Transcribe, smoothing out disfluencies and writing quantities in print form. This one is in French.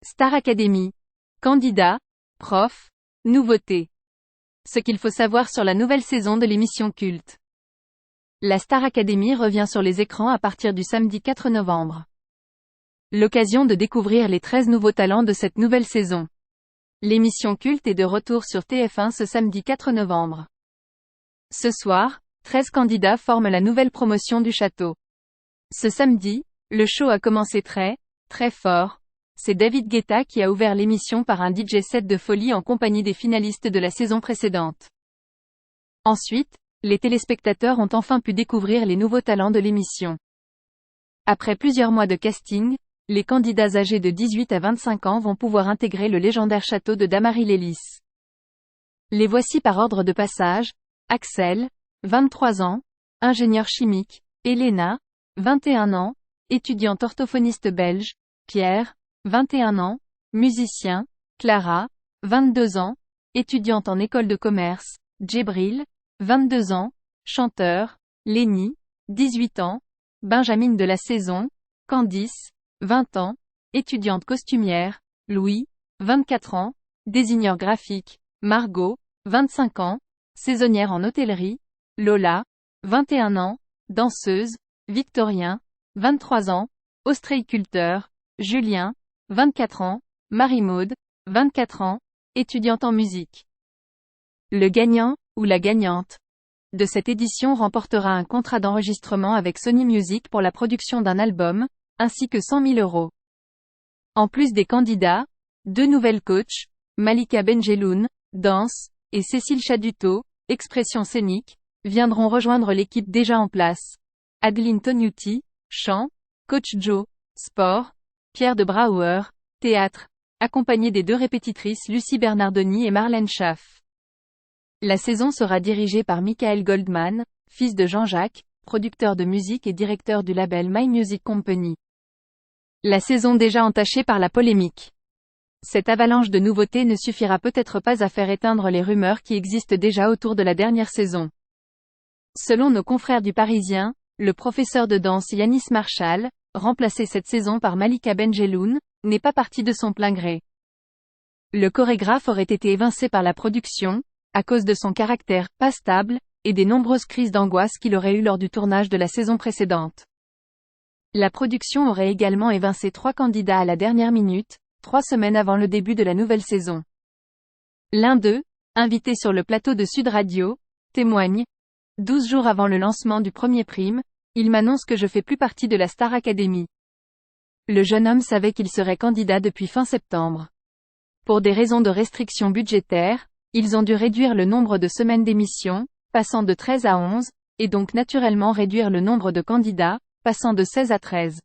Star Academy. Candidats, profs, nouveautés. Ce qu'il faut savoir sur la nouvelle saison de l'émission culte. La Star Academy revient sur les écrans à partir du samedi 4 novembre. L'occasion de découvrir les 13 nouveaux talents de cette nouvelle saison. L'émission culte est de retour sur TF1 ce samedi 4 novembre. Ce soir, 13 candidats forment la nouvelle promotion du château. Ce samedi, le show a commencé très fort. C'est David Guetta qui a ouvert l'émission par un DJ set de folie en compagnie des finalistes de la saison précédente. Ensuite, les téléspectateurs ont enfin pu découvrir les nouveaux talents de l'émission. Après plusieurs mois de casting, les candidats âgés de 18 à 25 ans vont pouvoir intégrer le légendaire château de Damary-lès-Lys. Les voici par ordre de passage: Axel, 23 ans, ingénieur chimique; Elena, 21 ans, étudiante orthophoniste belge; Pierre, 21 ans, musicien; Clara, 22 ans, étudiante en école de commerce; Djibril, 22 ans, chanteur; Lénie, 18 ans, Benjamin de la saison; Candice, 20 ans, étudiante costumière; Louis, 24 ans, désigneur graphique; Margot, 25 ans, saisonnière en hôtellerie; Lola, 21 ans, danseuse; Victorien, 23 ans, ostréiculteur; Julien, 24 ans, Marie-Maude, 24 ans, étudiante en musique. Le gagnant, ou la gagnante, de cette édition remportera un contrat d'enregistrement avec Sony Music pour la production d'un album, ainsi que 100 000 €. En plus des candidats, 2 nouvelles coachs, Malika Benjeloun, danse, et Cécile Chaduto, expression scénique, viendront rejoindre l'équipe déjà en place. Adeline Tognuti, chant; Coach Joe, sport; Pierre de Brouwer, théâtre, accompagné des 2 répétitrices Lucie Bernardoni et Marlène Schaff. La saison sera dirigée par Michael Goldman, fils de Jean-Jacques, producteur de musique et directeur du label My Music Company. La saison déjà entachée par la polémique. Cette avalanche de nouveautés ne suffira peut-être pas à faire éteindre les rumeurs qui existent déjà autour de la dernière saison. Selon nos confrères du Parisien, le professeur de danse Yanis Marshall, remplacé cette saison par Malika Benjeloun, n'est pas parti de son plein gré. Le chorégraphe aurait été évincé par la production, à cause de son caractère pas stable, et des nombreuses crises d'angoisse qu'il aurait eues lors du tournage de la saison précédente. La production aurait également évincé 3 candidats à la dernière minute, 3 semaines avant le début de la nouvelle saison. L'un d'eux, invité sur le plateau de Sud Radio, témoigne: 12 jours avant le lancement du premier prime, il m'annonce que je fais plus partie de la Star Academy. Le jeune homme savait qu'il serait candidat depuis fin septembre. Pour des raisons de restrictions budgétaires, ils ont dû réduire le nombre de semaines d'émission, passant de 13 à 11, et donc naturellement réduire le nombre de candidats, passant de 16 à 13.